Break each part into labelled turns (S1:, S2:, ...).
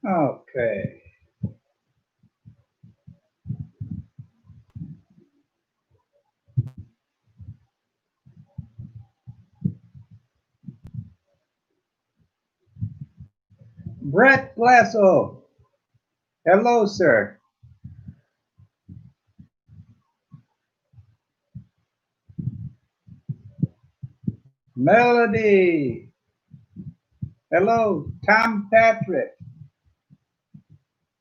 S1: Okay. Brett Glasso. Hello, sir. Melody. Hello, Tom Patrick.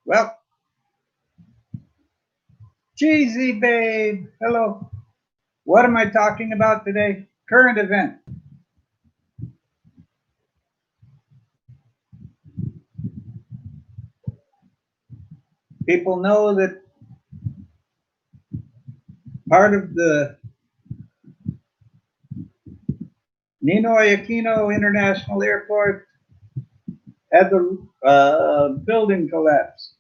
S1: Well, Cheesy Babe. Hello. What am I talking about today? Current event. People know that part of the Ninoy Aquino International Airport had the building collapse,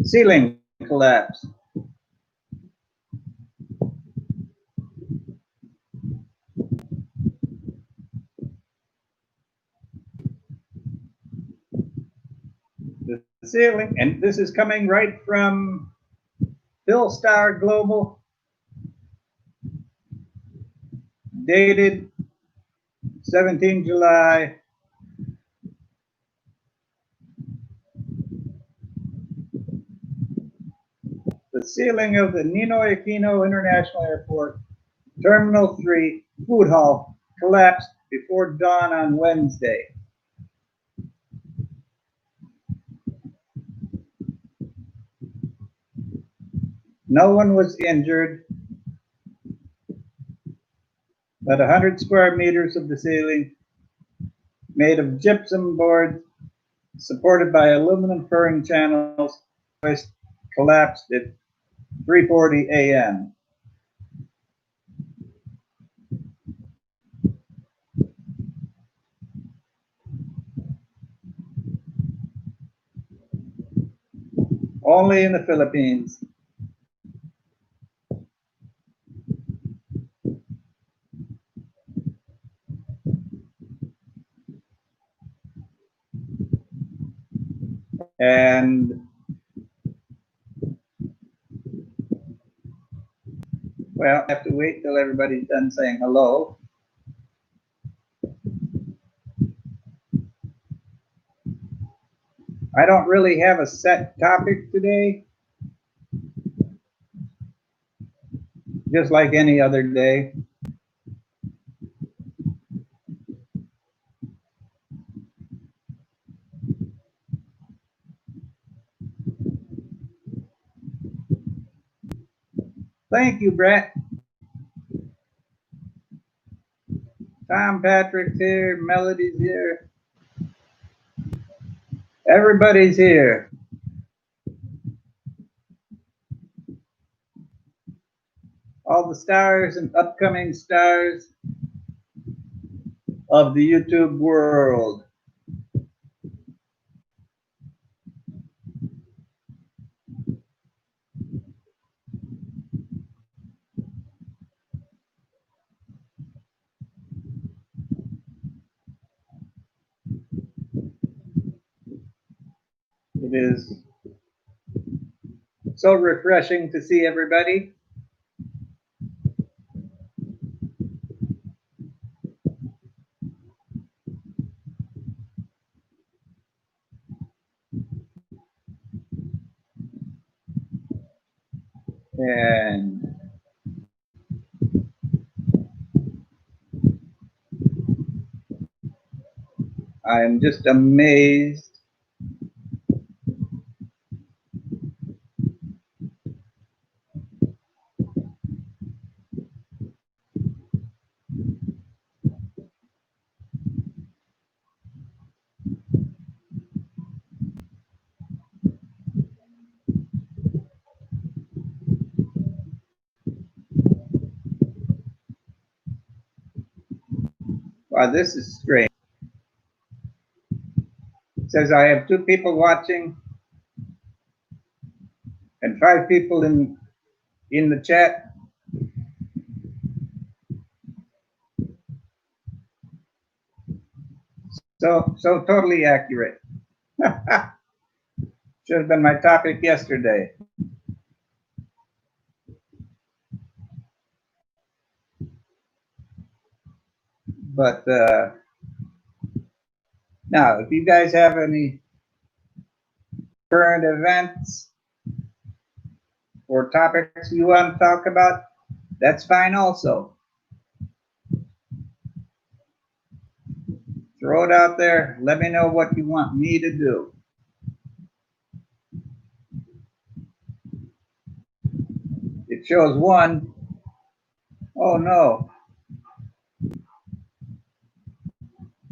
S1: ceiling collapse. The ceiling, and this is coming right from Philstar Global, dated 17 July. The ceiling of the Ninoy Aquino International Airport, Terminal 3, food hall, collapsed before dawn on Wednesday. No one was injured, but 100 square meters of the ceiling, made of gypsum boards supported by aluminum furring channels, collapsed at 3:40 a.m. Only in the Philippines. And well, I have to wait till everybody's done saying hello. I don't really have a set topic today, just like any other day. Thank you, Brett. Tom Patrick's here, Melody's here. Everybody's here. All the stars and upcoming stars of the YouTube world. It is so refreshing to see everybody. And I'm just amazed wow, this is strange. It says I have 2 people watching and 5 people in the chat. So totally accurate. Should have been my topic yesterday. But now, if you guys have any current events or topics you want to talk about, that's fine also. Throw it out there. Let me know what you want me to do. It shows one. Oh no.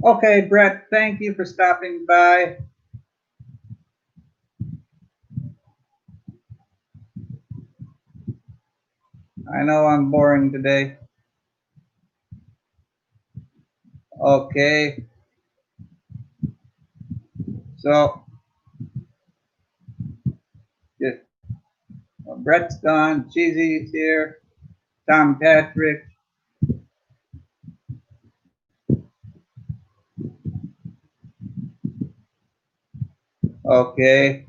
S1: Okay, Brett, thank you for stopping by. I know I'm boring today. Okay. So, just, Brett's gone. Cheesy's here. Tom Patrick. Okay.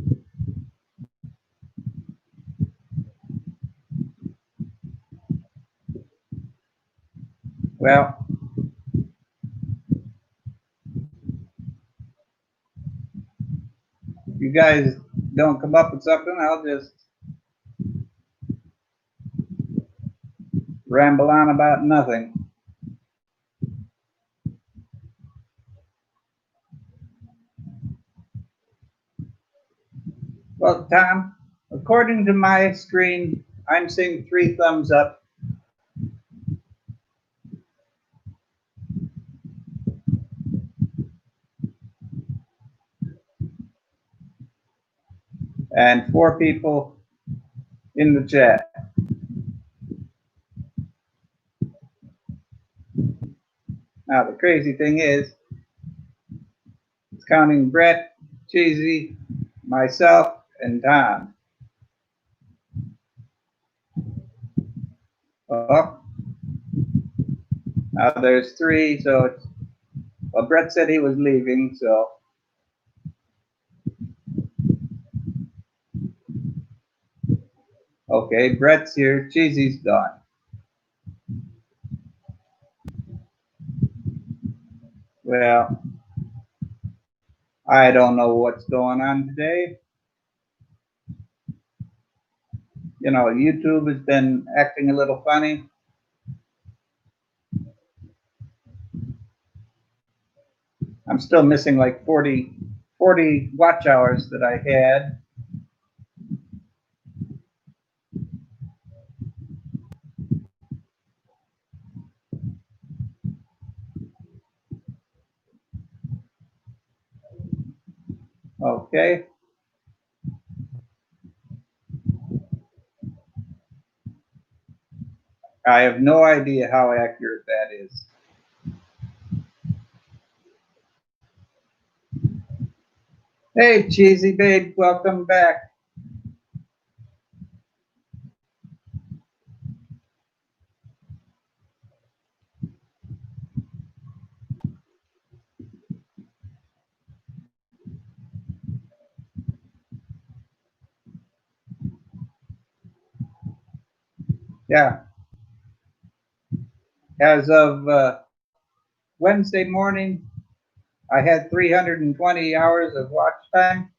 S1: Well, if you guys don't come up with something, I'll just ramble on about nothing. Well, Tom, according to my screen, I'm seeing 3 thumbs up. And 4 people in the chat. Now, the crazy thing is, it's counting Brett, Cheesy, myself, and Tom. Oh, now there's 3, so it's, well, Brett said he was leaving, so. Okay, Brett's here, Cheesy's gone. Well, I don't know what's going on today. You know, YouTube has been acting a little funny. I'm still missing like 40 watch hours that I had. Okay. I have no idea how accurate that is. Hey, Cheesy Babe, welcome back. Yeah. As of Wednesday morning, I had 320 hours of watch time.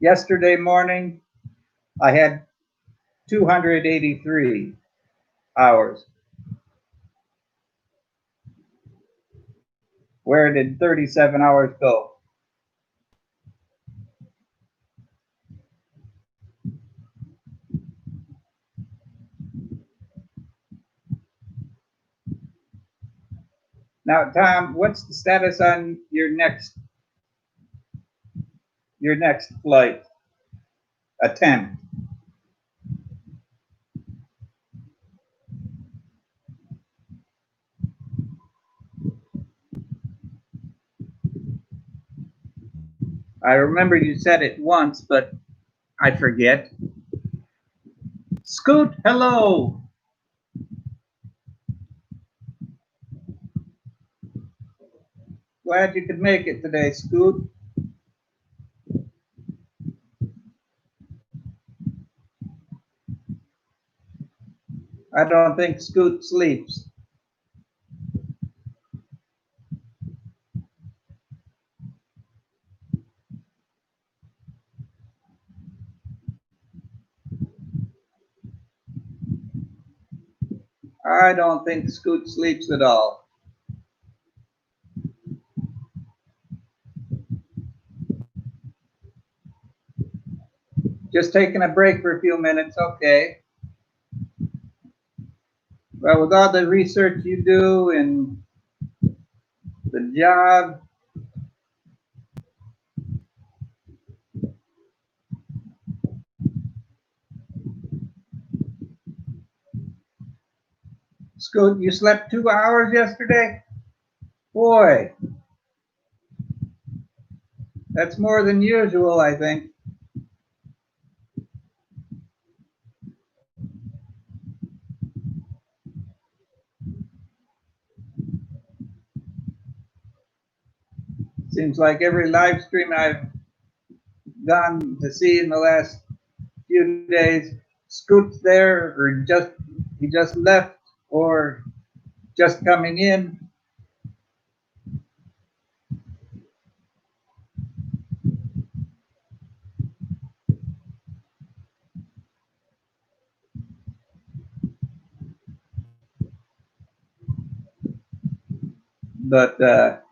S1: Yesterday morning, I had 283 hours. Where did 37 hours go? Now, Tom, what's the status on your next flight attempt? I remember you said it once, but I forget. Scoot, hello. Glad you could make it today, Scoot. I don't think Scoot sleeps. I don't think Scoot sleeps at all. Just taking a break for a few minutes, okay. Well, with all the research you do and the job, Scoot, you slept 2 hours yesterday? Boy, that's more than usual, I think. Seems like every live stream I've gone to see in the last few days, Scoot's there, or he just left, or just coming in. But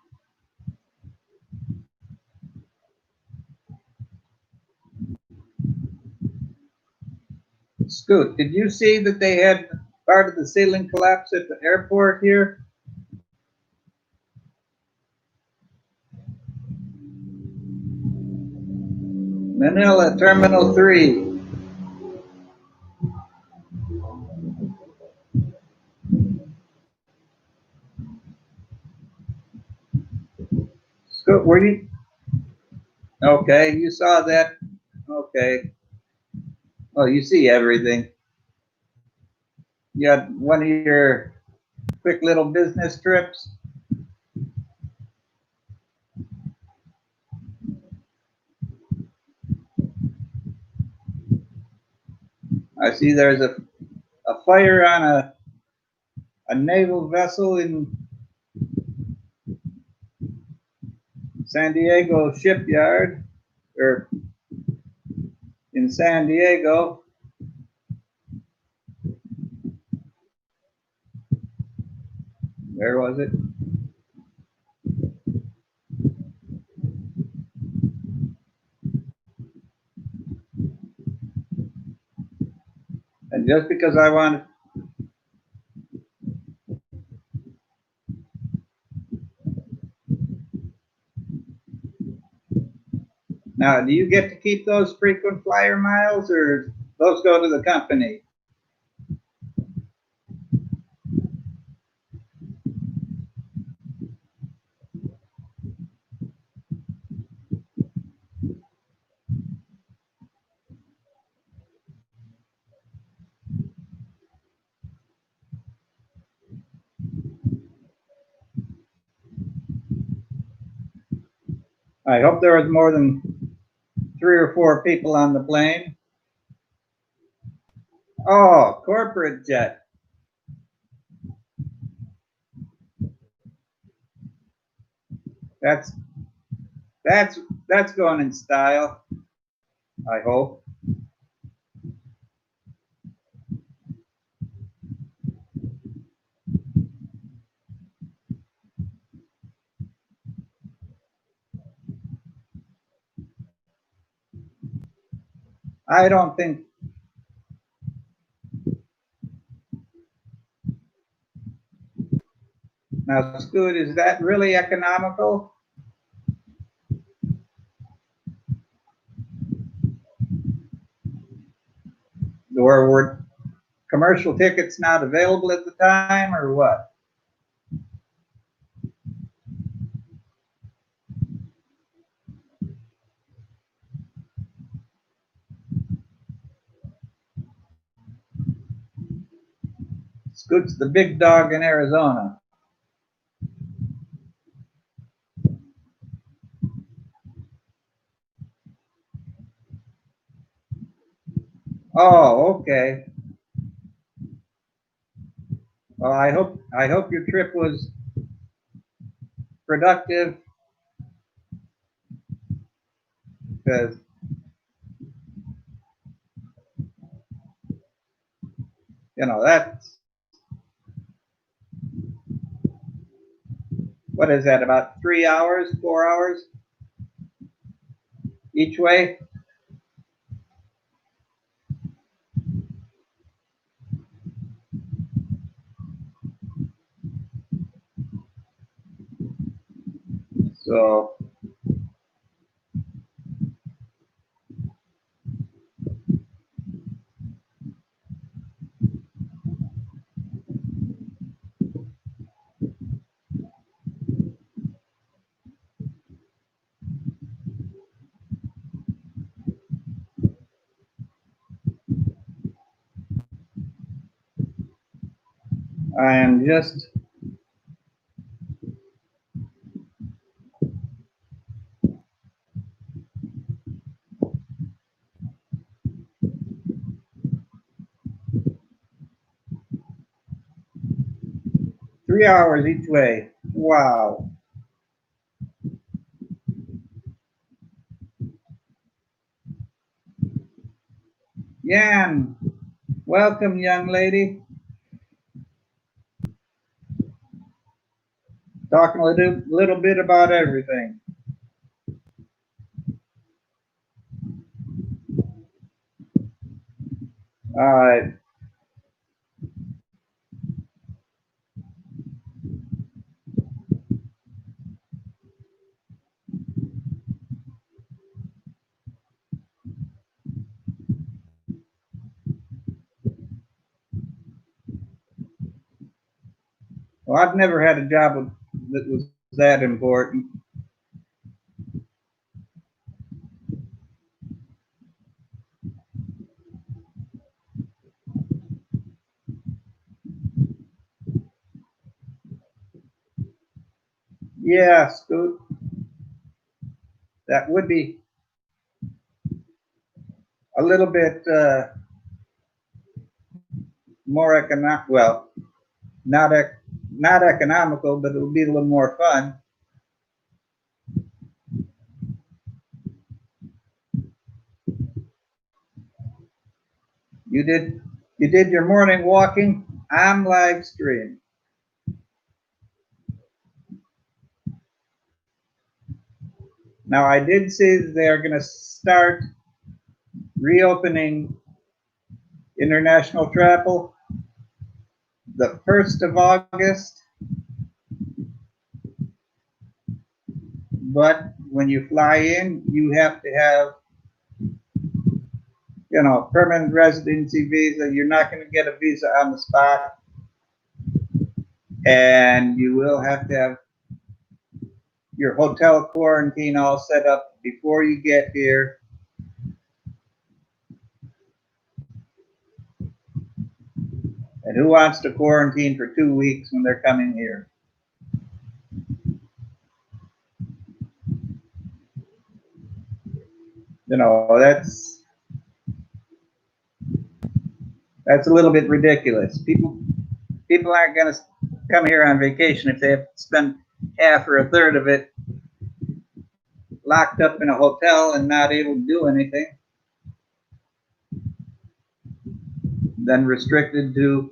S1: Scoot, did you see that they had part of the ceiling collapse at the airport here? Manila Terminal 3. Scoot, were you? Okay, you saw that. Okay. Oh, you see everything. You had one of your quick little business trips. I see there's a fire on a naval vessel in San Diego shipyard, or in San Diego. Where was it? And just because I wanted, now, do you get to keep those frequent flyer miles, or those go to the company? I hope there was more than 3 or 4 people on the plane. Oh, corporate jet. That's that's that's going in style, I hope. I don't think, now Scoot, is that really economical? Or were commercial tickets not available at the time, or what? Scoot's the big dog in Arizona. Oh, okay. Well, I hope your trip was productive, because that's what is that, about 3 hours, 4 hours each way? So, I am just 3 hours each way. Wow. Yan, welcome, young lady. Talking a little bit about everything. All right. Well, I've never had a job that was that important. Yeah, Scoot, that would be a little bit more economic. Well, not not economical, but it would be a little more fun. You did your morning walking. I'm live stream. Now I did say that they are going to start reopening international travel the 1st of August, but when you fly in, you have to have, permanent residency visa. You're not going to get a visa on the spot, and you will have to have your hotel quarantine all set up before you get here. And who wants to quarantine for 2 weeks when they're coming here? That's a little bit ridiculous. People aren't going to come here on vacation if they have to spend half or a third of it locked up in a hotel and not able to do anything, then restricted to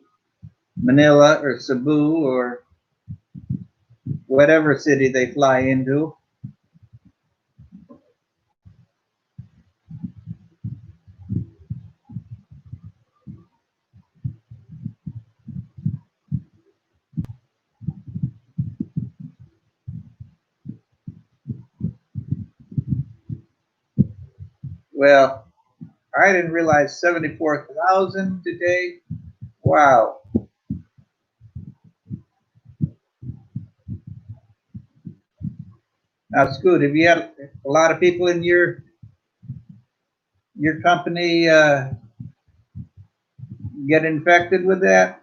S1: Manila or Cebu or whatever city they fly into. Well, I didn't realize 74,000 today. Wow. Now, Scoot, have you had a lot of people in your company get infected with that?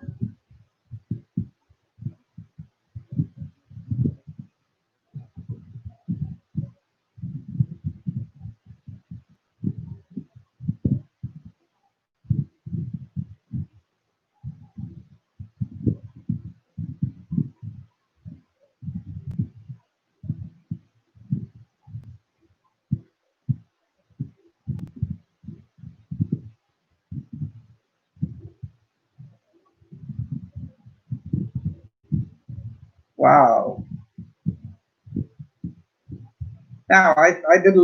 S1: Wow. Now I did a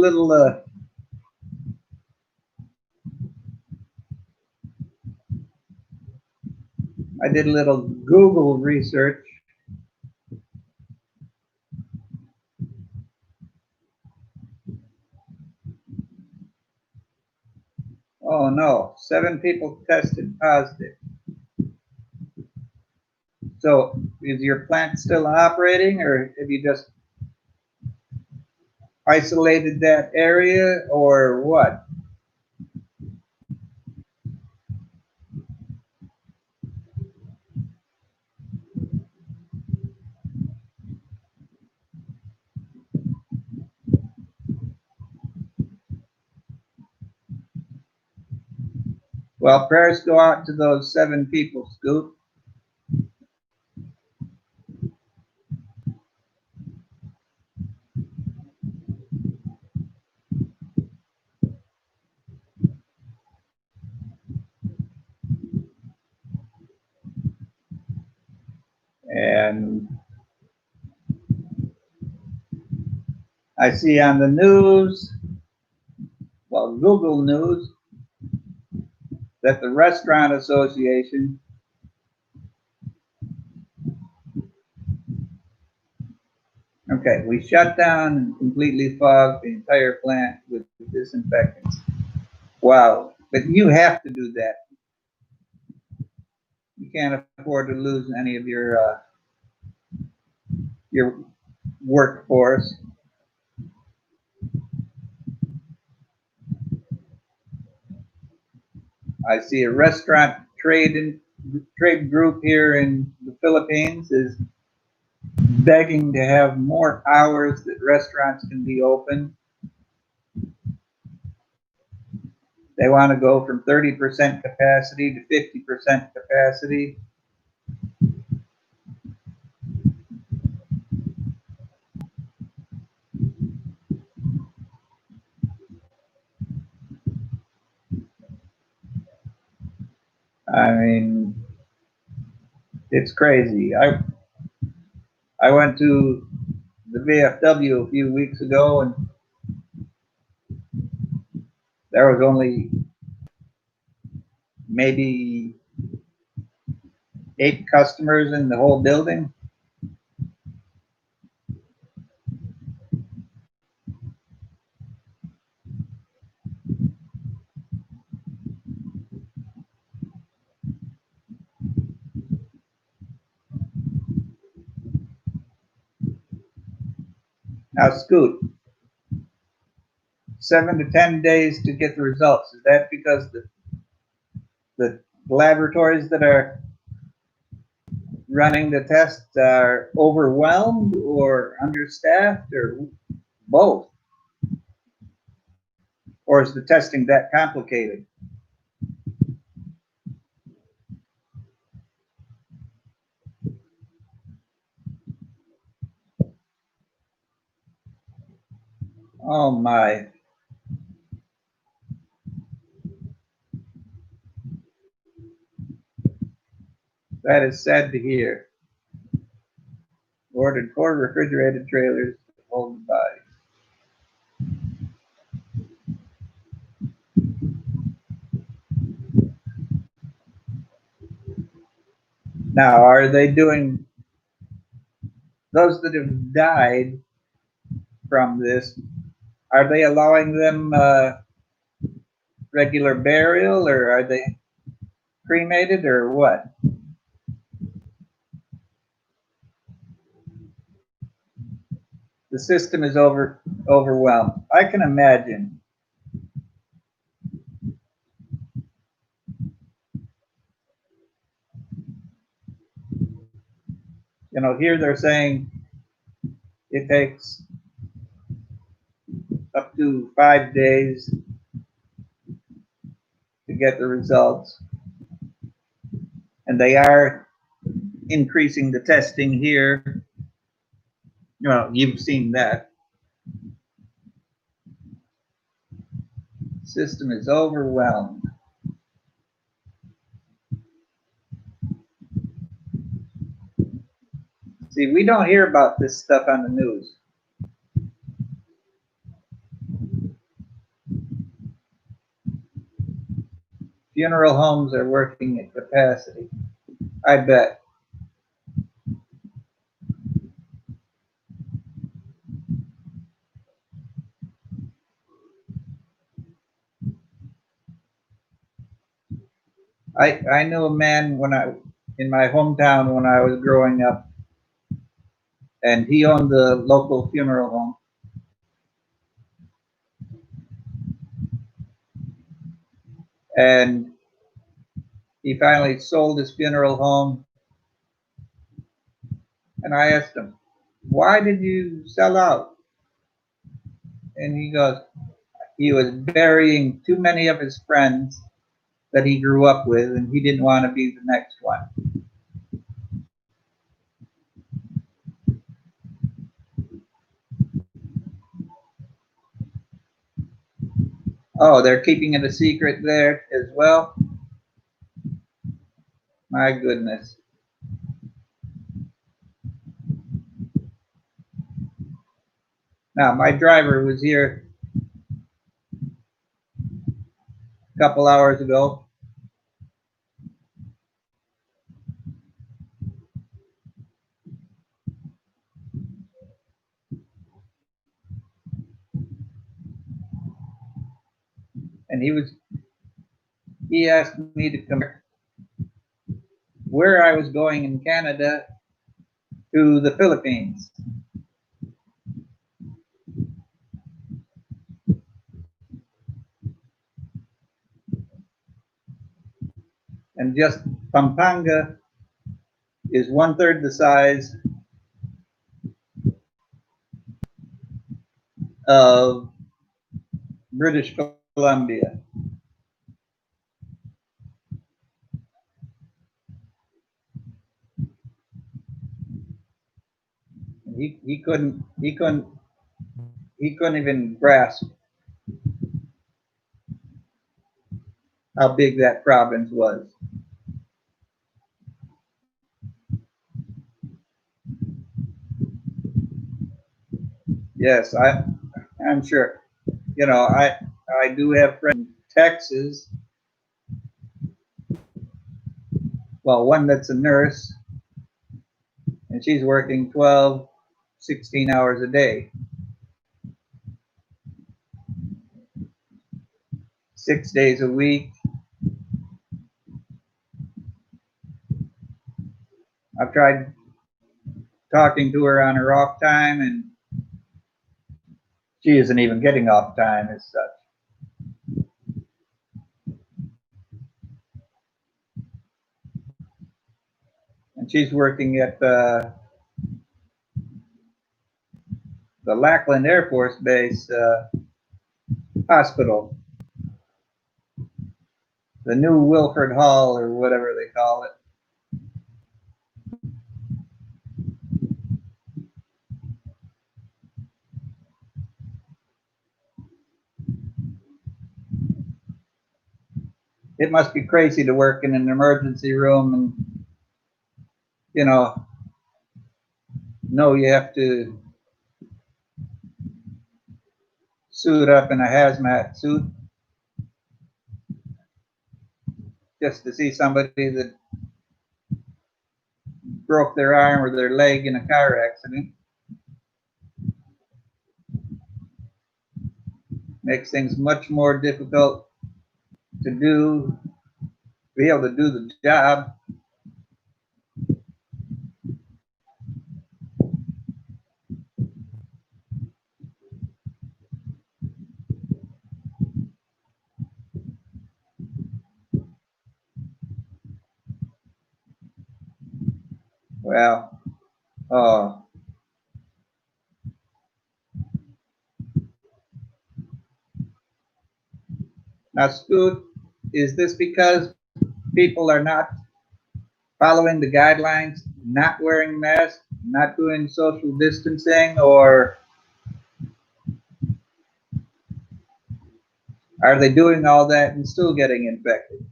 S1: little Google research. Oh no, 7 people tested positive. So is your plant still operating, or have you just isolated that area, or what? Well, prayers go out to those 7 people, Scoop. And I see on the news, well, Google News, that the Restaurant Association we shut down and completely fogged the entire plant with disinfectants. Wow. But you have to do that. You can't afford to lose any of your workforce. I see a restaurant trade group here in the Philippines is begging to have more hours that restaurants can be open. They want to go from 30% capacity to 50% capacity. I mean, it's crazy. I went to the VFW a few weeks ago, and there was only maybe 8 customers in the whole building. Now, Scoot, 7 to 10 days to get the results. Is that because the laboratories that are running the tests are overwhelmed or understaffed or both? Or is the testing that complicated? Oh my. That is sad to hear. Ordered 4 refrigerated trailers to hold the body. Now, are they doing those that have died from this? Are they allowing them regular burial, or are they cremated, or what? The system is overwhelmed. I can imagine. You know, here they're saying it takes up to 5 days to get the results, and they are increasing the testing here. Well, you've seen that. System is overwhelmed. See, we don't hear about this stuff on the news. Funeral homes are working at capacity. I bet. I knew a man in my hometown when I was growing up, and he owned the local funeral home. And he finally sold his funeral home. And I asked him, "Why did you sell out?" And he goes, he was burying too many of his friends that he grew up with, and he didn't want to be the next one. Oh, they're keeping it a secret there as well? My goodness. Now, my driver was here a couple hours ago. And he asked me to come where I was going in Canada to the Philippines. And just Pampanga is 1/3 the size of British Columbia. He couldn't even grasp how big that province was. Yes, I'm sure. You know, I do have friends in Texas. Well, one that's a nurse, and she's working 12, 16 hours a day, 6 days a week. I've tried talking to her on her off time, and she isn't even getting off time as such. And she's working at the Lackland Air Force Base hospital, the new Wilford Hall or whatever they call it. It must be crazy to work in an emergency room and, you know you have to suit up in a hazmat suit just to see somebody that broke their arm or their leg in a car accident. Makes things much more difficult to be able to do the job. Well, oh, now, Scoot, is this because people are not following the guidelines, not wearing masks, not doing social distancing, or are they doing all that and still getting infected?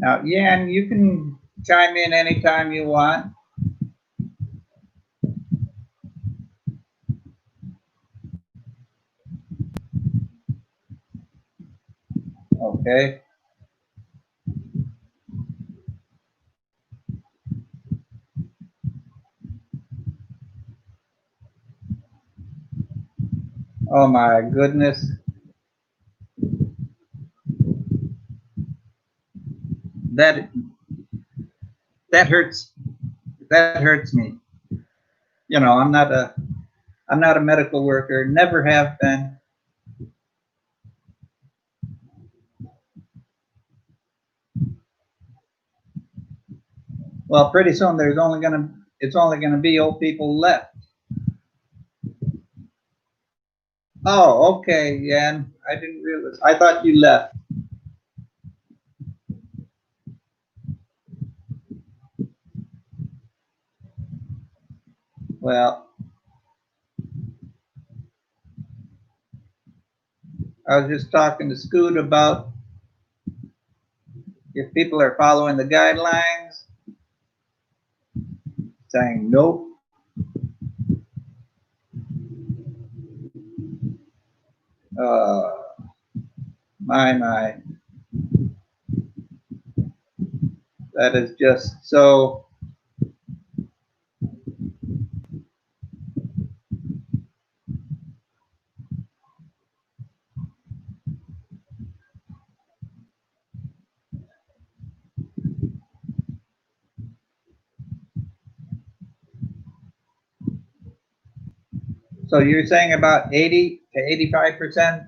S1: Now, Yan, you can chime in anytime you want. Okay. Oh my goodness. That that hurts. That hurts me. You know, I'm not a medical worker, never have been. Well, pretty soon it's only gonna be old people left. Oh, okay, Yan. I didn't realize. I thought you left. Well, I was just talking to Scoot about if people are following the guidelines, saying nope. Uh, my, that is just so. So you're saying about 80 to 85%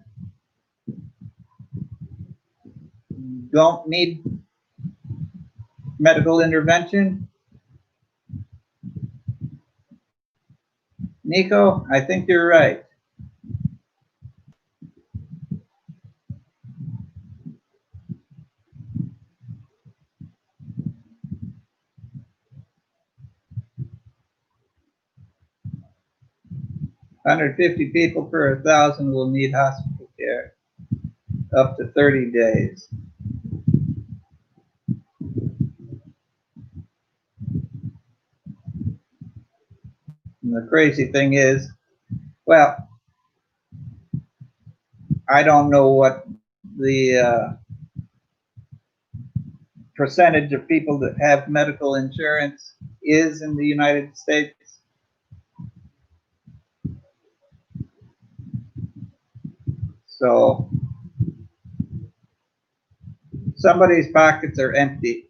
S1: don't need medical intervention? Nico, I think you're right. $150 people per 1,000 will need hospital care up to 30 days. And the crazy thing is, well, I don't know what the percentage of people that have medical insurance is in the United States. So somebody's pockets are empty.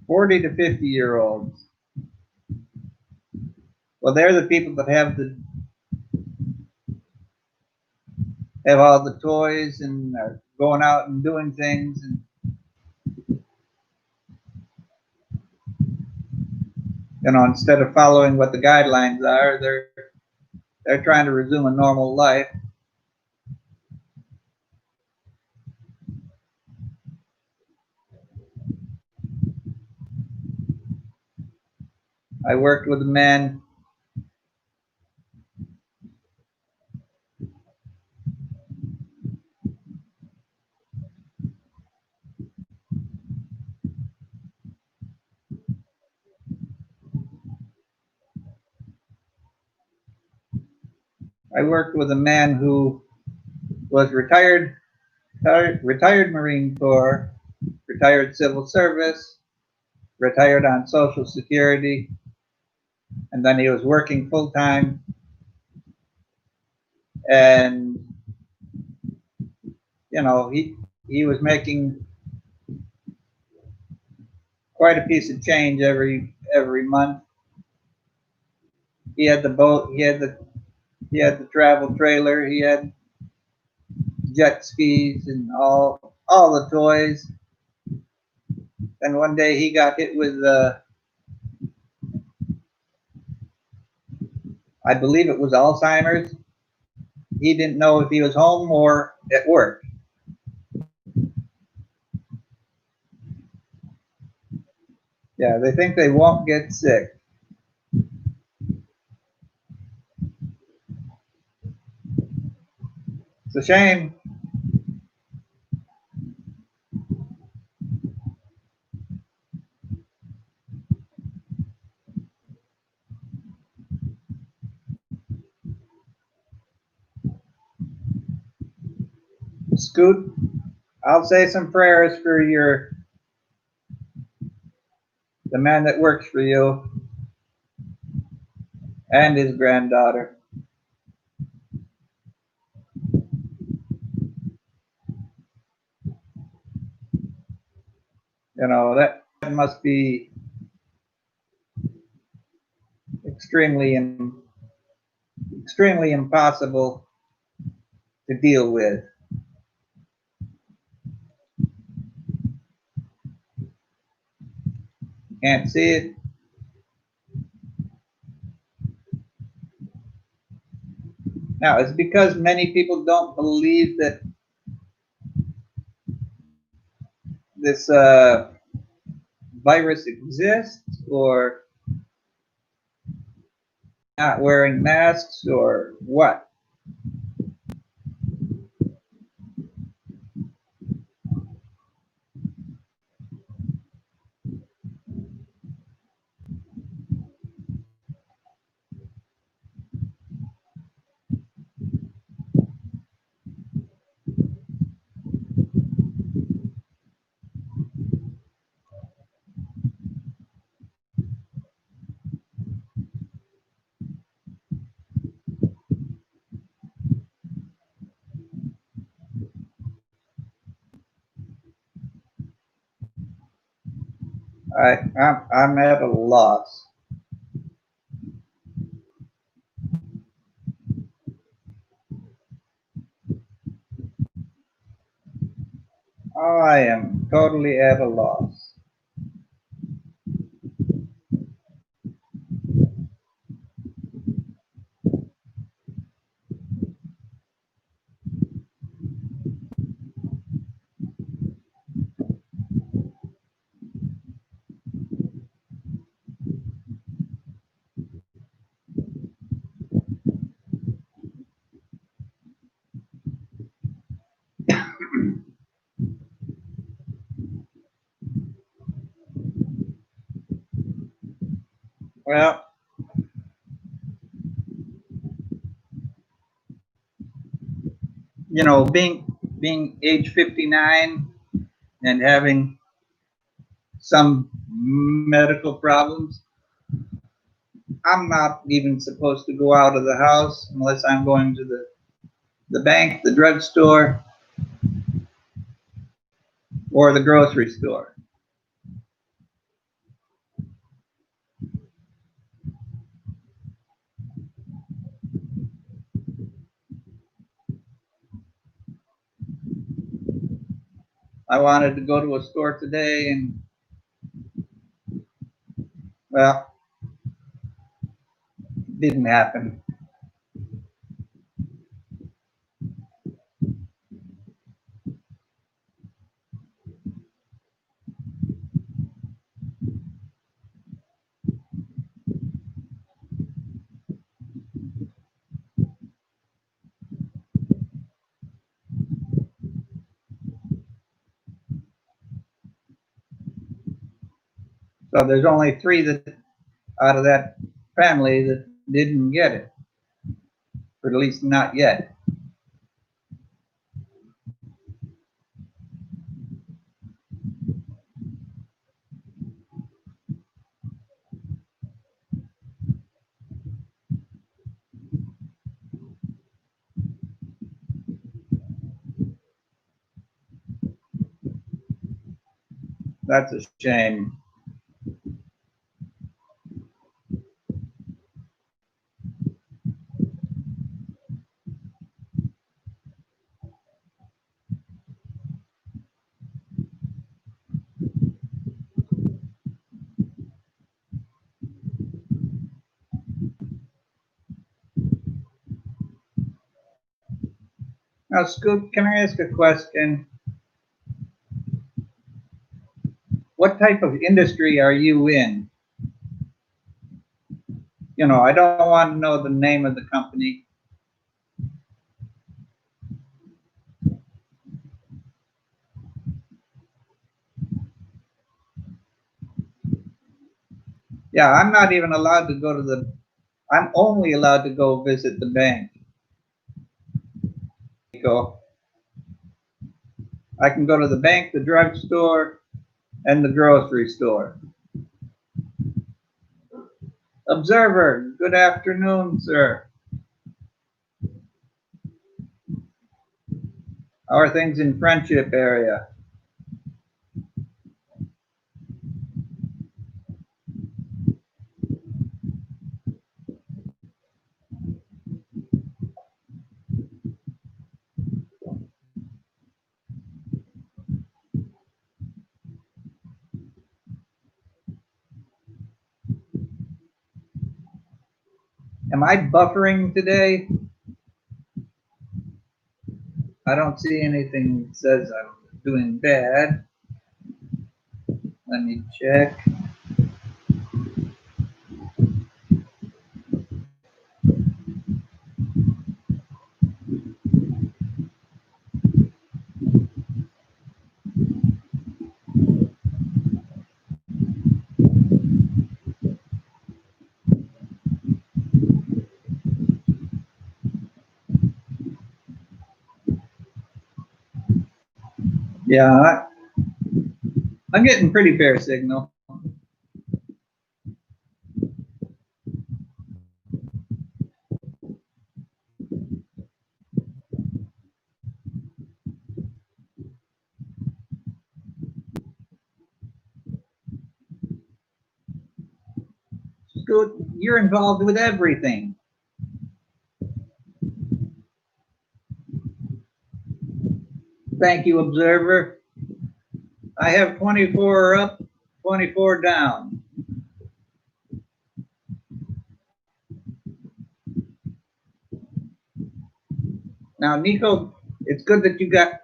S1: $40 to 50-year-olds. Well, they're the people that have all the toys and are going out and doing things, and you know, instead of following what the guidelines are, they're trying to resume a normal life. I worked with a man. I worked with a man who was retired Marine Corps, retired civil service, retired on Social Security, and then he was working full time. And you know, he was making quite a piece of change every month. He had the boat, he had the travel trailer, he had jet skis and all the toys. And one day he got hit with I believe it was Alzheimer's. He didn't know if he was home or at work. Yeah, they think they won't get sick. It's a shame. Scoot, I'll say some prayers for the man that works for you and his granddaughter. You know, that must be extremely impossible to deal with. Can't see it. Now, it's because many people don't believe that this virus exists, or not wearing masks, or what? I'm at a loss. I am totally at a loss. Well, you know, being age 59 and having some medical problems, I'm not even supposed to go out of the house unless I'm going to the bank, the drugstore, or the grocery store. I wanted to go to a store today, and well, it didn't happen. So there's only 3 that out of that family that didn't get it, or at least not yet. That's a shame. Now, Scoop, can I ask a question? What type of industry are you in? You know, I don't want to know the name of the company. Yeah, I'm not even allowed to go to the, I'm only allowed to go visit the bank. Go. I can go to the bank, the drugstore, and the grocery store. Observer, good afternoon, sir. How are things in Friendship area? Am I buffering today? I don't see anything that says I'm doing bad. Let me check. Yeah, I'm getting pretty fair signal. Scoot, you're involved with everything. Thank you, Observer. I have 24 up, 24 down. Now, Nico, it's good that you got,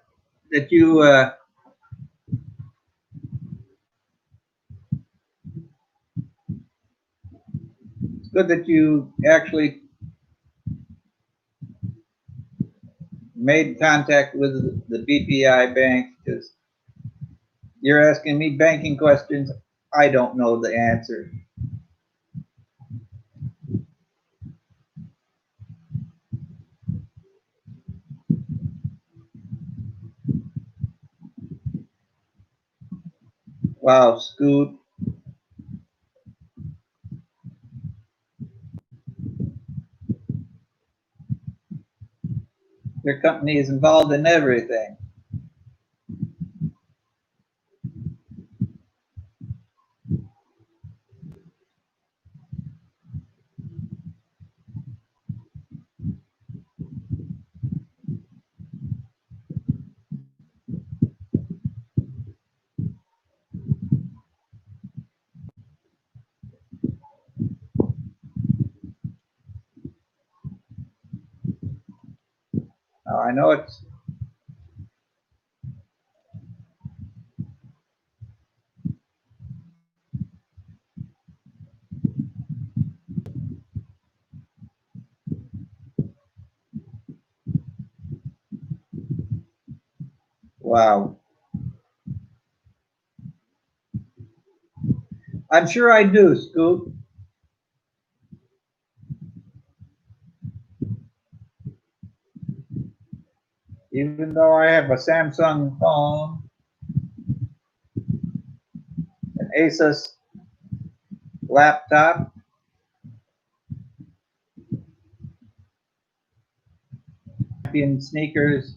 S1: that you, it's good that you actually made contact with the BPI bank, because you're asking me banking questions. I don't know the answer. Wow, Scoot. Your company is involved in everything. Now, I know it's, wow. I'm sure I do, Scoot. Even though I have a Samsung phone, an Asus laptop, champion sneakers.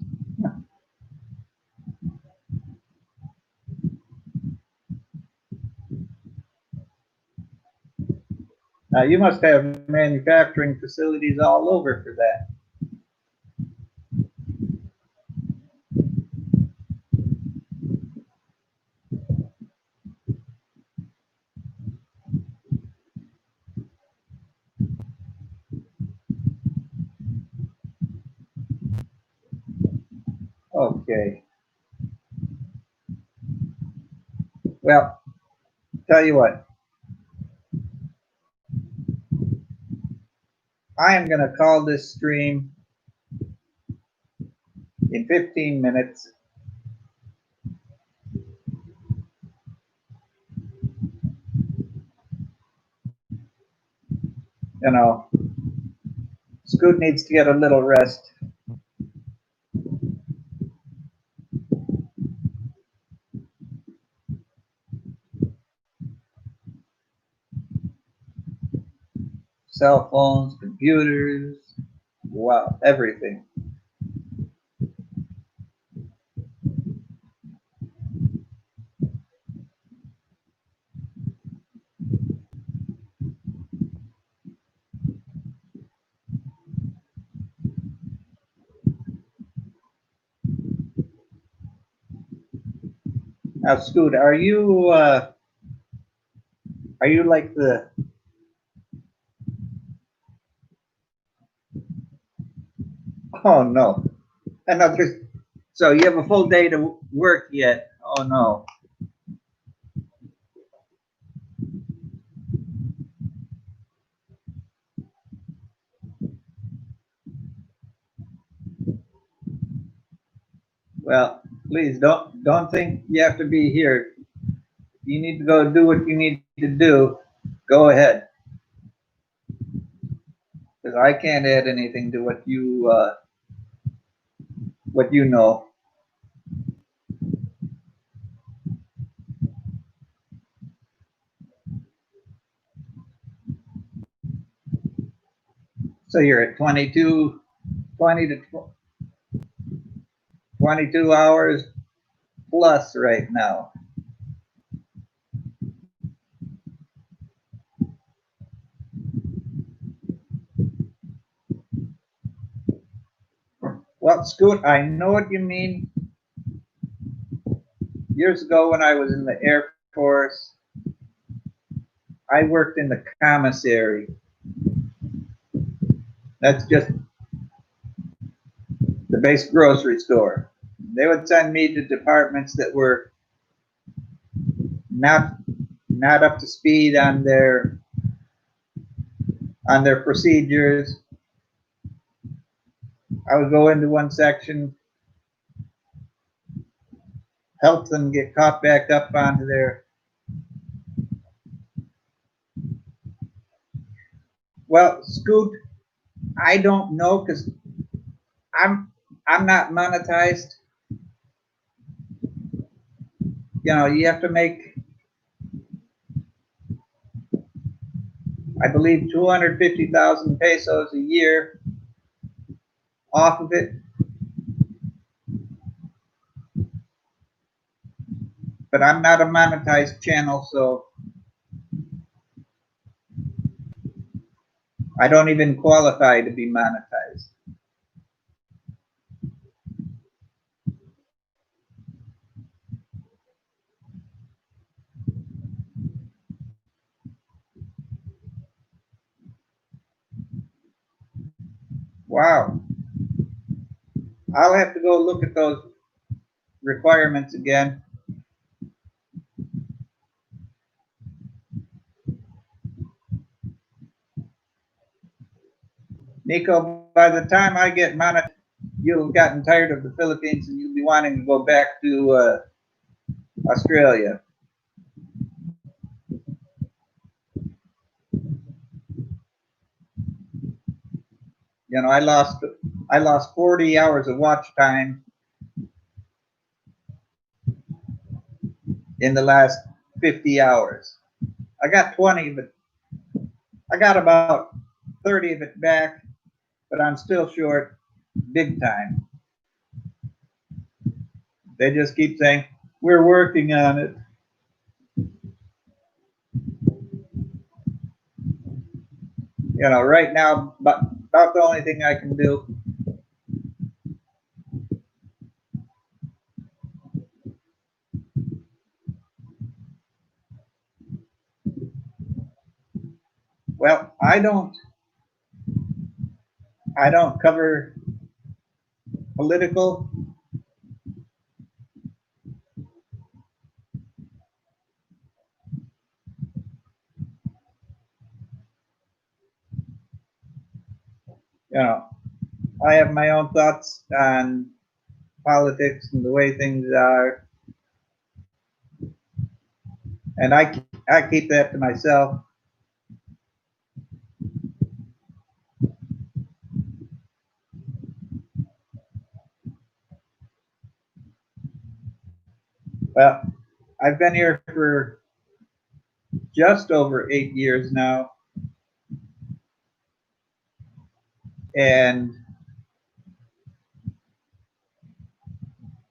S1: Now, you must have manufacturing facilities all over for that. Okay. Well, tell you what, I am going to call this stream in 15 minutes. You know, Scoot needs to get a little rest. Cell phones, computers, wow, everything. Now, Scoot, are you like the? Oh no, another. So you have a full day to work yet? Oh no. Well, please don't think you have to be here. You need to go do what you need to do. Go ahead, because I can't add anything to what you know. So you're at 20 to 22 hours plus right now. Well, Scoot, I know what you mean. Years ago when I was in the Air Force, I worked in the commissary. That's just the base grocery store. They would send me to departments that were not not up to speed on their procedures. I would go into one section, help them get caught back up onto their. Well, Scoot, I don't know because I'm I'm not monetized. You know, you have to make, I believe, 250,000 pesos a year off of it. But I'm not a monetized channel, so I don't even qualify to be monetized. Wow. I'll have to go look at those requirements again. Nico, by the time I get monetized, you'll have gotten tired of the Philippines and you'll be wanting to go back to Australia. You know, I lost 40 hours of watch time in the last 50 hours. I got 20, but I got about 30 of it back, but I'm still short big time. They just keep saying, we're working on it. You know, right now, but about the only thing I can do. Well, I don't cover political. You know, I have my own thoughts on politics and the way things are, and I keep that to myself. Well, I've been here for just over 8 years now, and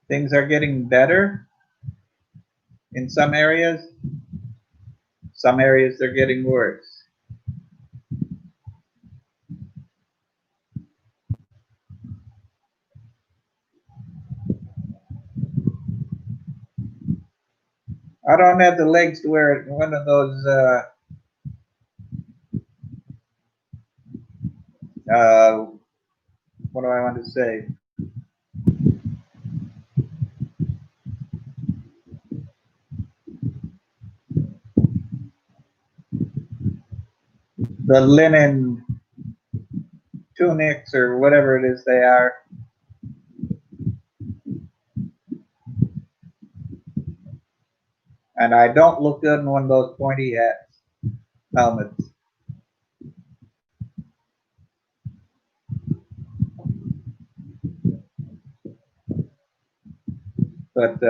S1: things are getting better in some areas. Some areas they're getting worse. I don't have the legs to wear one of those what do I want to say? The linen tunics or whatever it is they are. And I don't look good in one of those pointy hats, helmets. But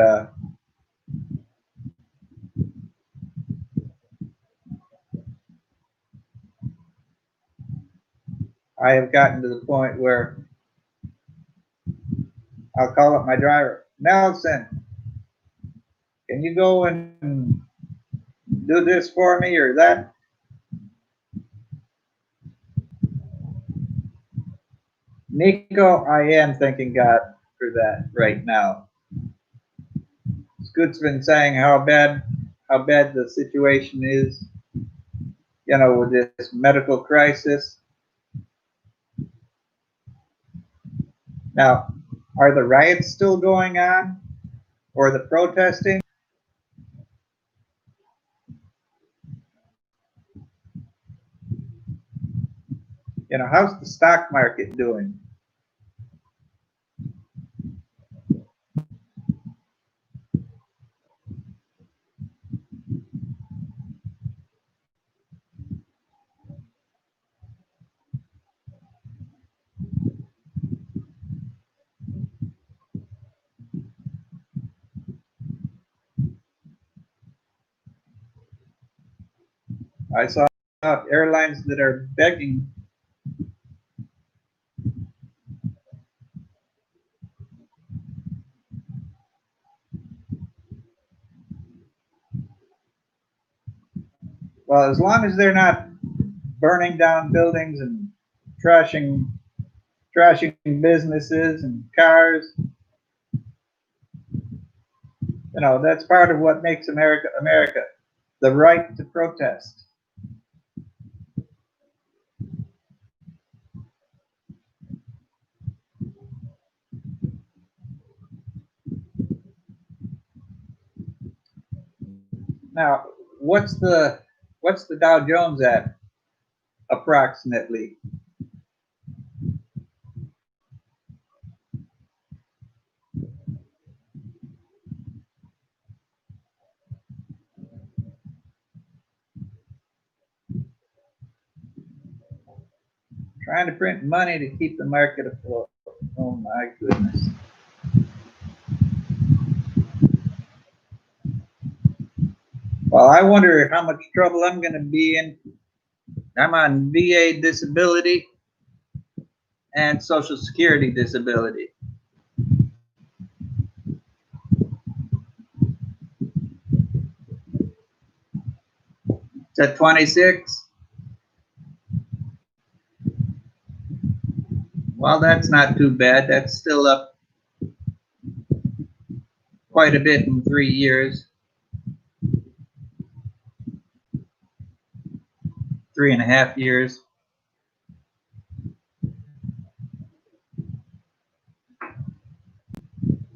S1: I have gotten to the point where I'll call up my driver. Nelson, can you go and do this for me or that? Nico, I am thanking God for that right now. Scoot's been saying how bad the situation is, you know, with this medical crisis. Now, are the riots still going on or the protesting? You know, how's the stock market doing? I saw airlines that are begging. Well, as long as they're not burning down buildings and trashing businesses and cars, you know, that's part of what makes America America. The right to protest. Now, what's the Dow Jones at approximately? Trying to print money to keep the market afloat. Oh my goodness. Well, I wonder how much trouble I'm going to be in. I'm on VA disability and Social Security disability. It's at 26. Well, that's not too bad. That's still up quite a bit in 3 years. 3.5 years.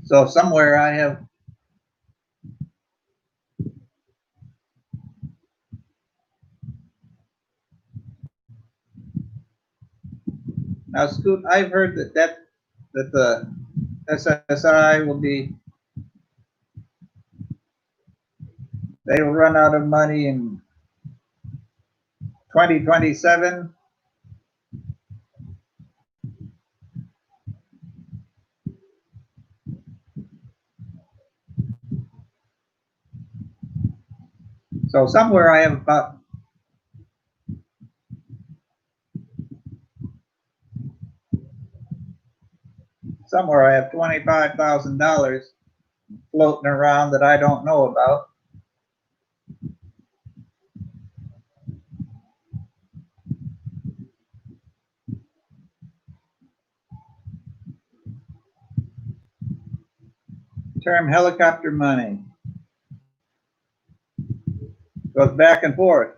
S1: So somewhere I have now, Scoot. I've heard that the SSI will be, they will run out of money in 2027. So somewhere I have about $25,000 floating around that I don't know about. Term helicopter money goes back and forth.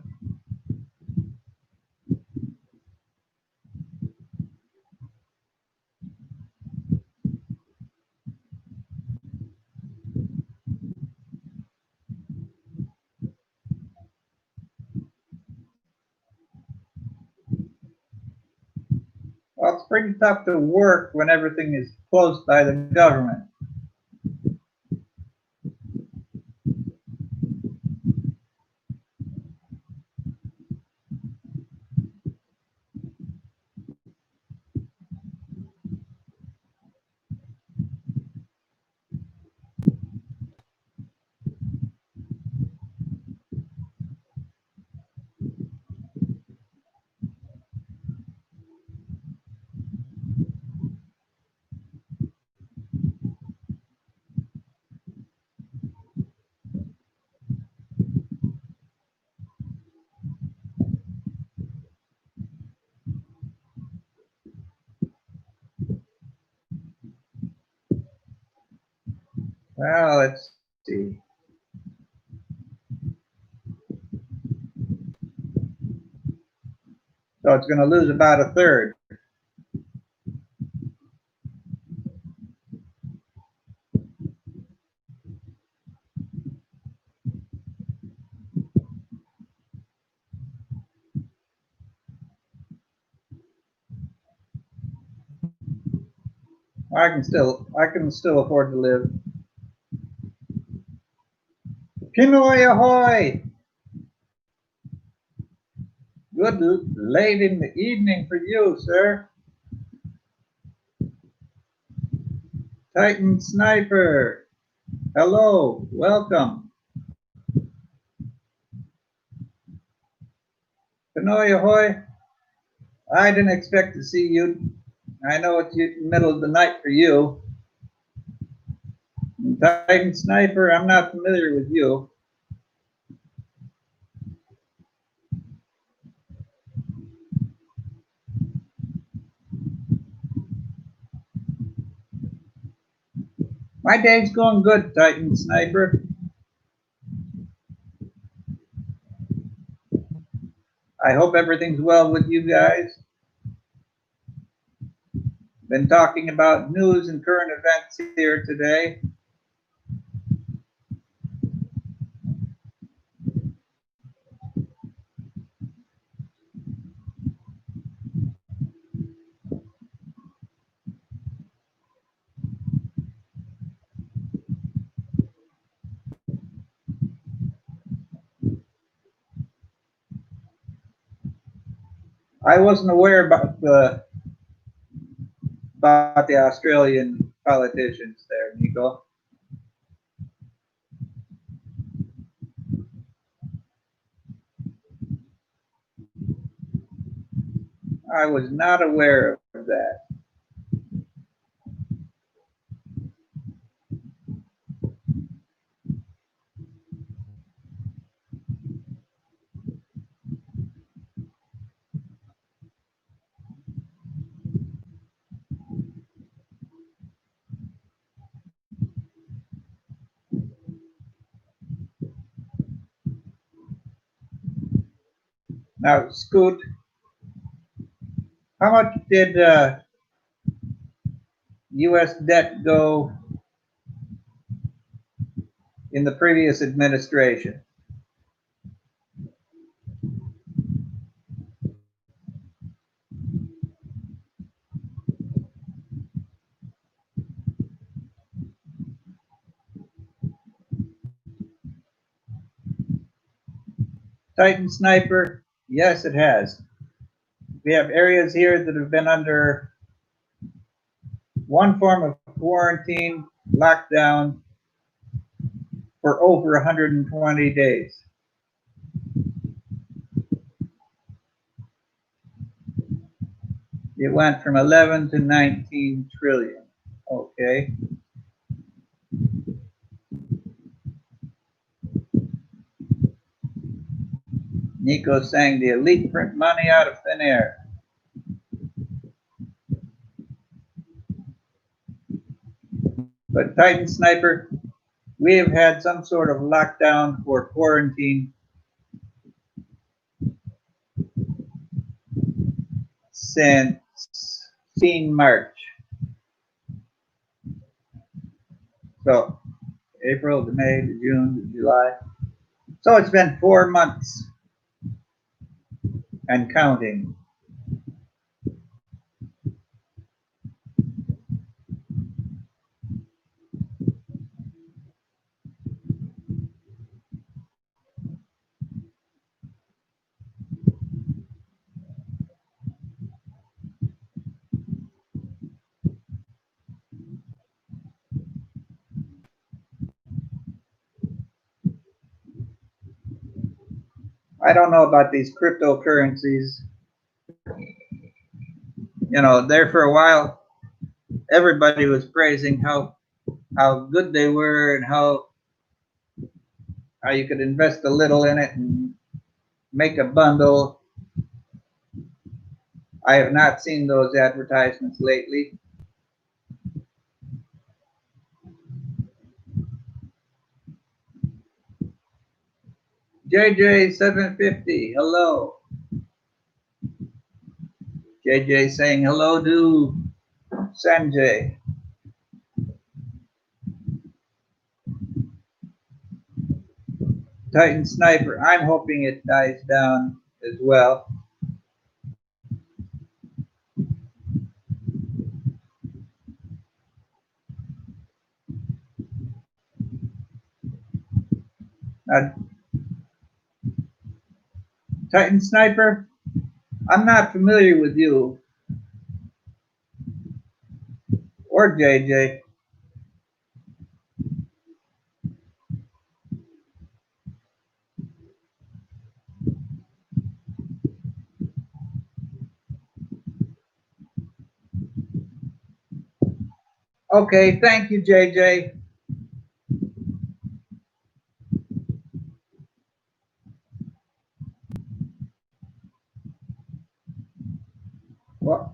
S1: Well, it's pretty tough to work when everything is closed by the government. Well, let's see. So it's going to lose about a third. I can still afford to live. Pinoy ahoy! Good late in the evening for you, sir. Titan Sniper, hello, welcome. Pinoy ahoy! I didn't expect to see you. I know it's middle of the night for you. And Titan Sniper, I'm not familiar with you. My day's going good, Titan Sniper. I hope everything's well with you guys. Been talking about news and current events here today. I wasn't aware about the Australian politicians there, Nico. I was not aware of that. Now, Scoot, how much did U.S. debt go in the previous administration? Titan Sniper, yes, it has. We have areas here that have been under one form of quarantine, lockdown, for over 120 days. It went from 11 to 19 trillion. Okay. Nico saying the elite print money out of thin air. But Titan Sniper, we have had some sort of lockdown or quarantine since March. So April to May to June to July. So it's been 4 months and counting. I don't know about these cryptocurrencies. You know, there for a while, everybody was praising how good they were and how you could invest a little in it and make a bundle. I have not seen those advertisements lately. JJ750, hello. JJ saying hello to Sanjay. Titan Sniper, I'm hoping it dies down as well. Titan Sniper, I'm not familiar with you or JJ. Okay, thank you, JJ. Well,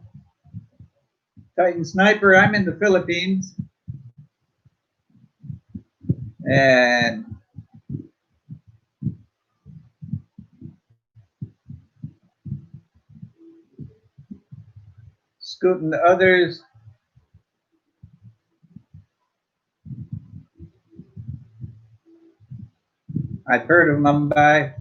S1: Titan Sniper, I'm in the Philippines. And scooting the others. I've heard of Mumbai.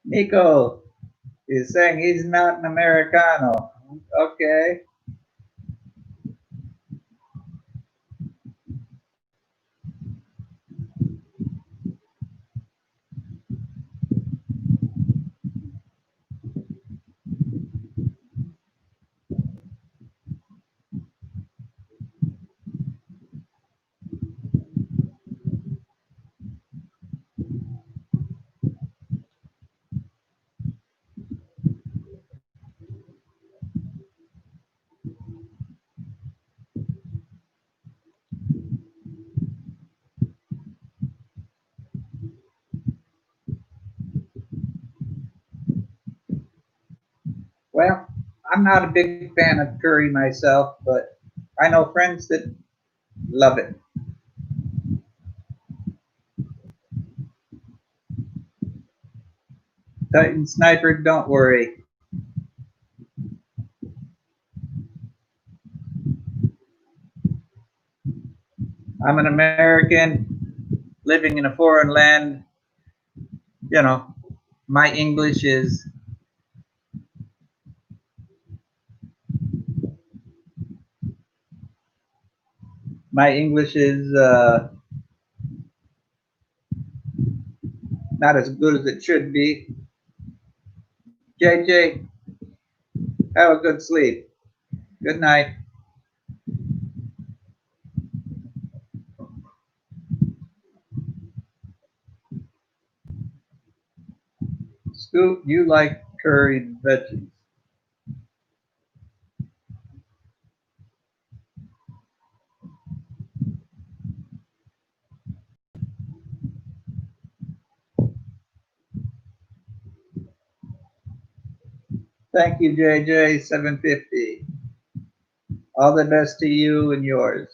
S1: Nico is saying he's not an Americano. Okay. Well, I'm not a big fan of curry myself, but I know friends that love it. Titan Sniper, don't worry. I'm an American living in a foreign land. You know, my English is not as good as it should be. JJ, have a good sleep. Good night. Scoot, you like curried veggies. Thank you, JJ, 750. All the best to you and yours.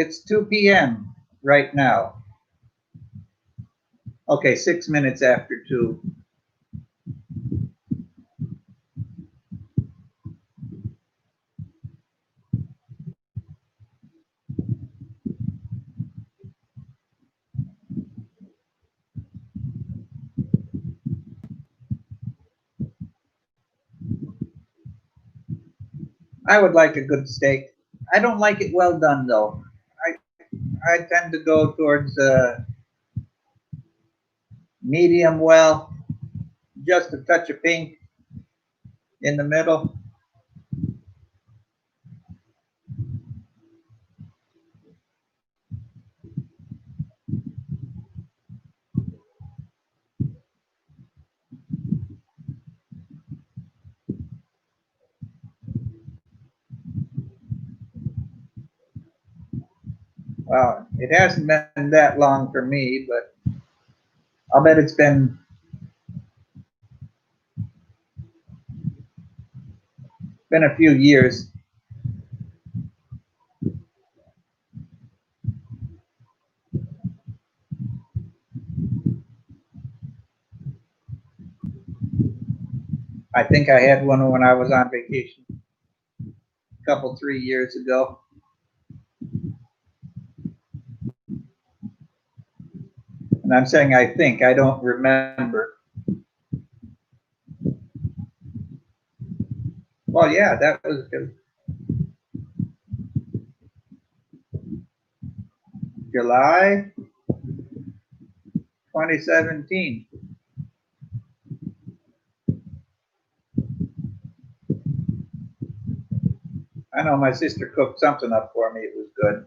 S1: It's 2 p.m. right now. Okay, 6 minutes after 2. I would like a good steak. I don't like it well done though. I tend to go towards medium well, just a touch of pink in the middle. Well, it hasn't been that long for me, but I'll bet it's been a few years. I think I had one when I was on vacation a couple, 3 years ago. And I'm saying I think, I don't remember. Well, yeah, that was July 2017. I know my sister cooked something up for me. It was good.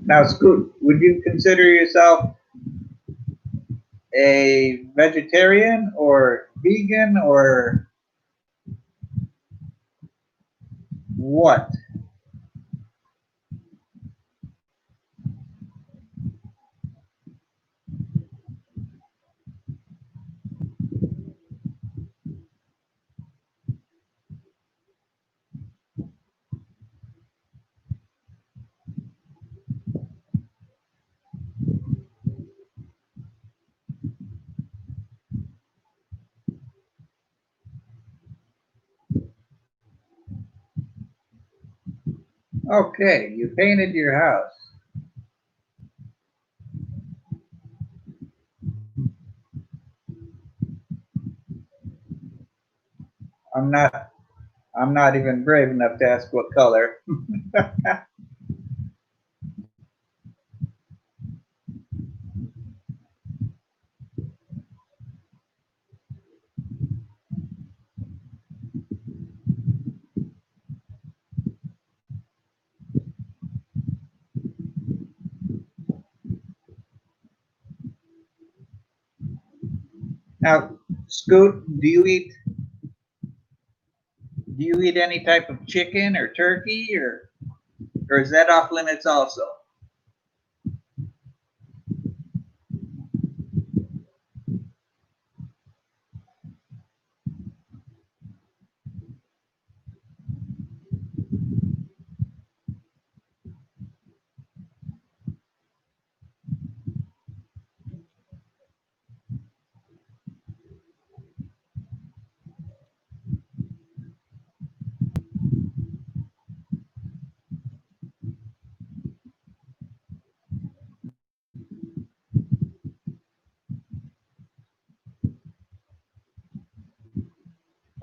S1: Now, Scoot, would you consider yourself a vegetarian or vegan or what? Okay, you painted your house. I'm not I'm not even brave enough to ask what color. Now, Scoot, do you eat any type of chicken or turkey or is that off limits also?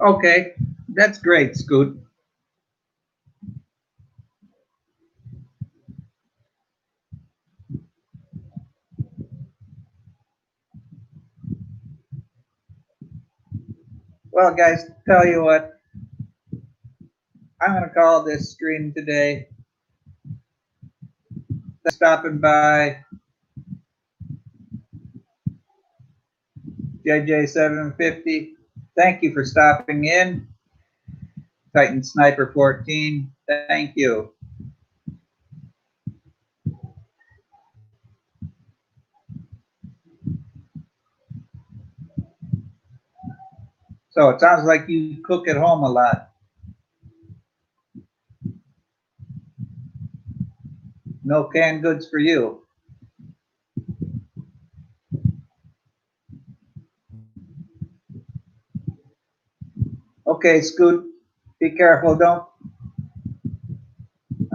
S1: Okay, that's great, Scoot. Well, guys, tell you what, I'm going to call this stream today. Stopping by JJ750. Thank you for stopping in. Titan Sniper 14. Thank you. So it sounds like you cook at home a lot. No canned goods for you. Okay, Scoot, be careful.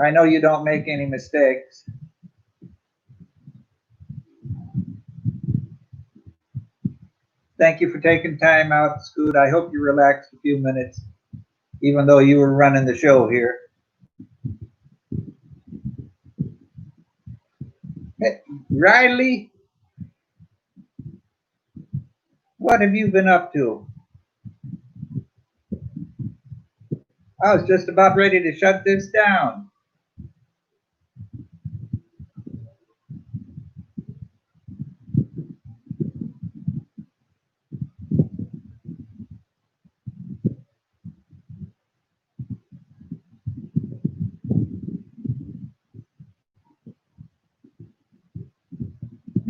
S1: I know you don't make any mistakes. Thank you for taking time out, Scoot. I hope you relaxed a few minutes, even though you were running the show here. Hey, Riley, what have you been up to? I was just about ready to shut this down.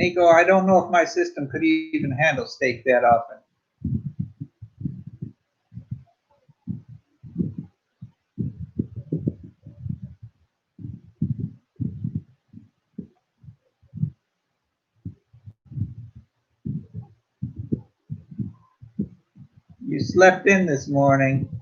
S1: Nico, I don't know if my system could even handle steak that often. You slept in this morning.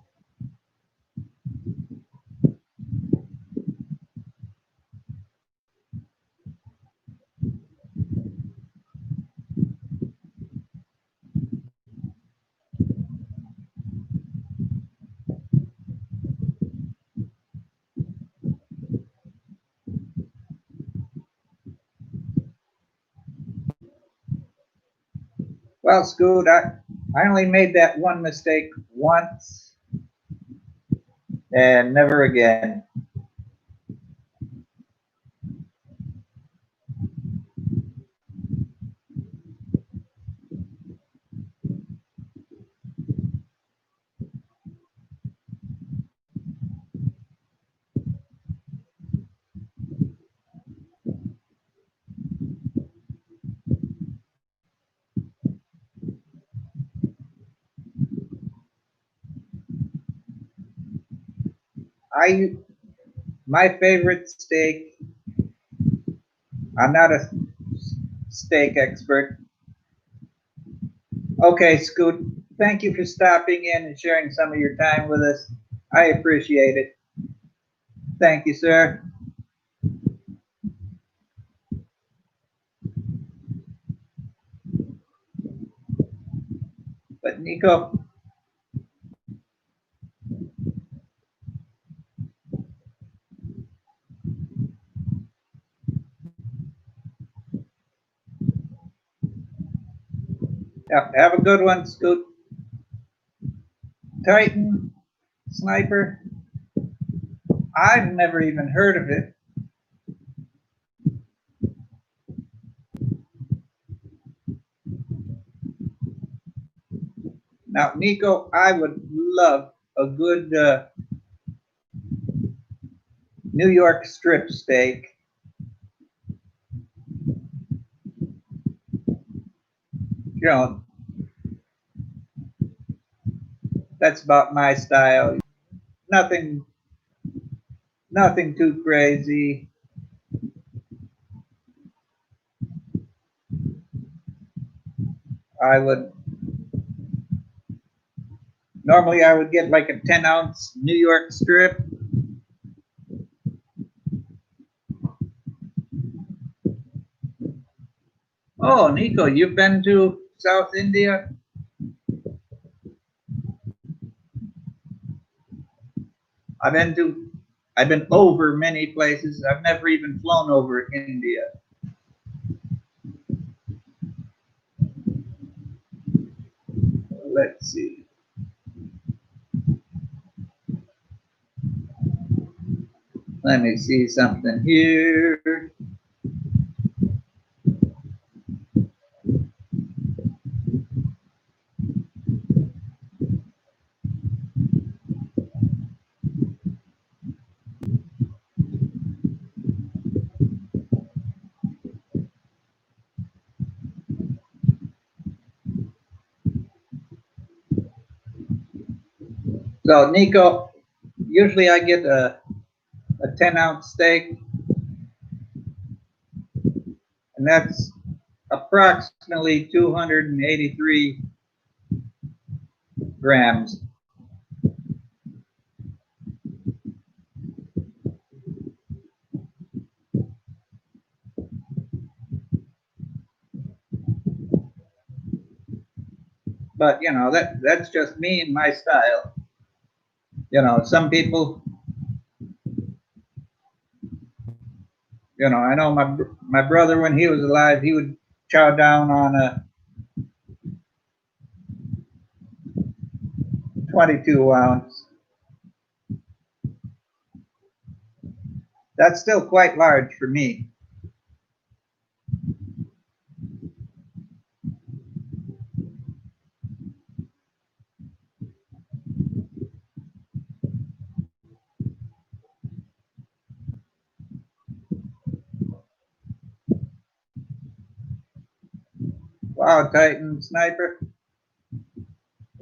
S1: Well, Scoot, I only made that one mistake once and never again. My favorite steak, I'm not a steak expert. Okay, Scoot, thank you for stopping in and sharing some of your time with us. I appreciate it. Thank you, sir. But Nico, have a good one, Scoot. Titan Sniper, I've never even heard of it. Now, Nico, I would love a good New York strip steak. You know, that's about my style. Nothing, nothing too crazy. I would normally I would get like a 10-ounce New York strip. Oh, Nico, you've been to South India? I've been to, I've been over many places. I've never even flown over India. Let's see. Let me see something here. So Nico, usually I get a 10-ounce steak, and that's approximately 283 grams. But you know, that's just me and my style. You know, some people, you know, I know my brother, when he was alive, he would chow down on a 22 ounce. That's still quite large for me. Wow, Titan Sniper.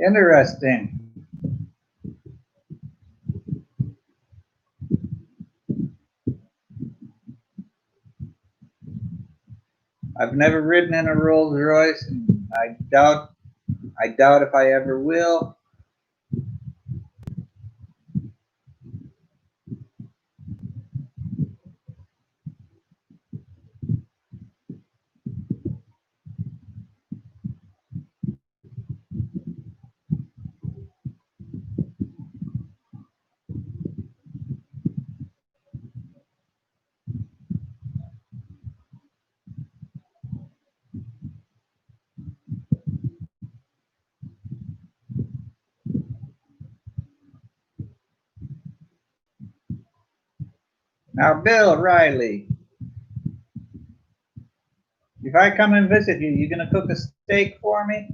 S1: Interesting. I've never ridden in a Rolls Royce, and I doubt if I ever will. Now, Bill Riley, if I come and visit you, you gonna cook a steak for me?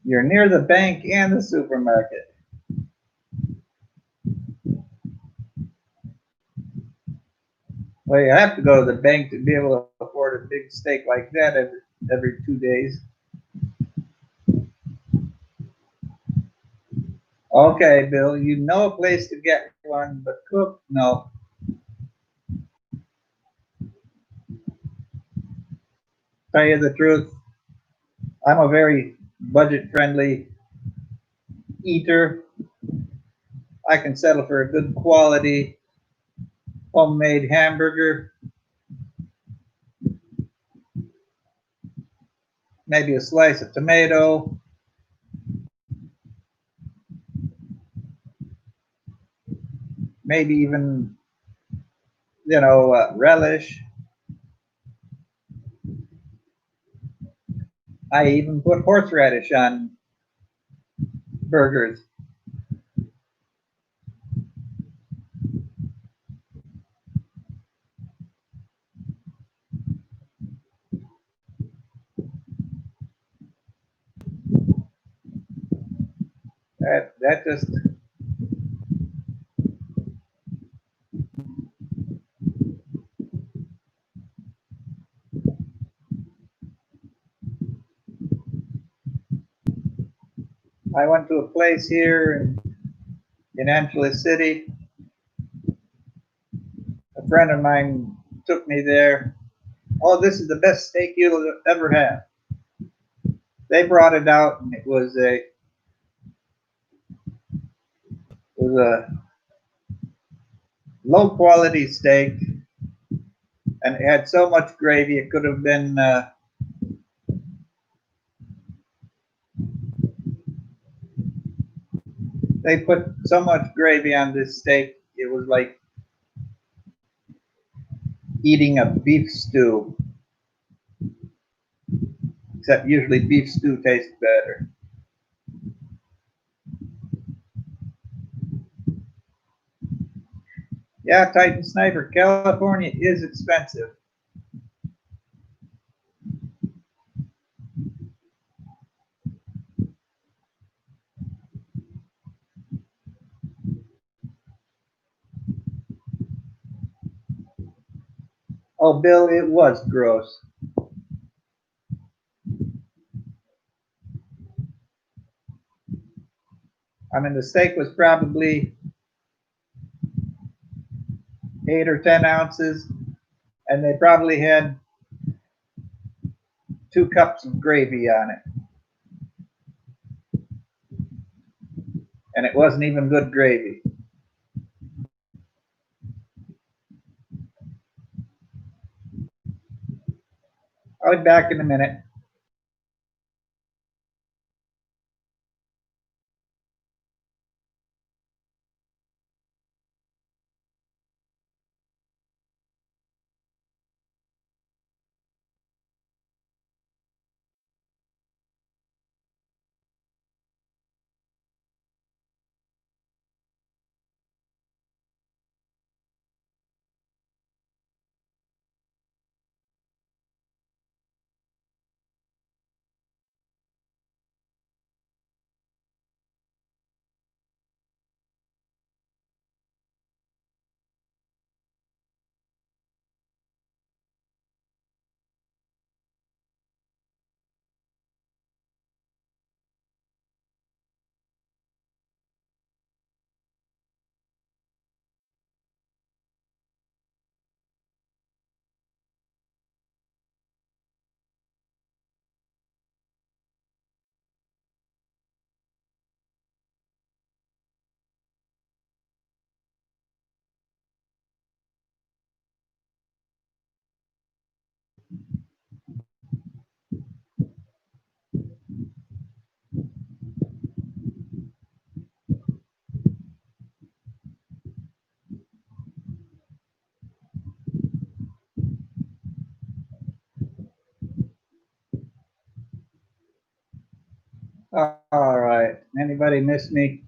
S1: You're near the bank and the supermarket. Well, you have to go to the bank to be able to afford a big steak like that every 2 days. Okay, Bill, you know a place to get one, but cook, no. Tell you the truth, I'm a very budget-friendly eater. I can settle for a good quality homemade hamburger, maybe a slice of tomato, maybe even, you know, relish. I even put horseradish on burgers. That just, I went to a place here in Angeles City. A friend of mine took me there. Oh, this is the best steak you'll ever have. They brought it out, and it was a low quality steak, and it had so much gravy it could have been They put so much gravy on this steak, it was like eating a beef stew. Except usually beef stew tastes better. Yeah, Titan Sniper, California is expensive. Oh, Bill, it was gross. I mean, the steak was probably 8 or 10 ounces, and they probably had 2 cups of gravy on it. And it wasn't even good gravy. I'll be back in a minute. All right. Anybody miss me?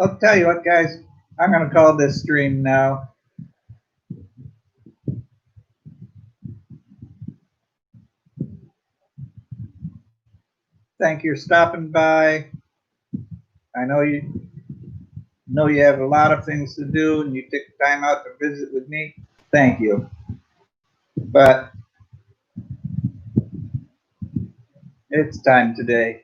S1: I'll tell you what, guys. I'm going to call this stream now. Thank you for stopping by. I know you have a lot of things to do, and you took time out to visit with me. Thank you. But it's time today.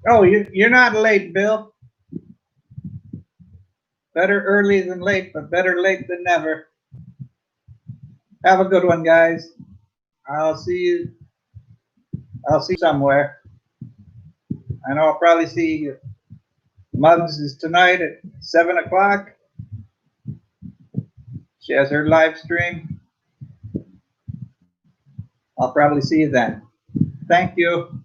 S1: Oh, you're not late, Bill. Better early than late, but better late than never. Have a good one, guys. I'll see you. I'll see you somewhere. I know I'll probably see you. Muggs is tonight at 7 o'clock. She has her live stream. I'll probably see you then. Thank you.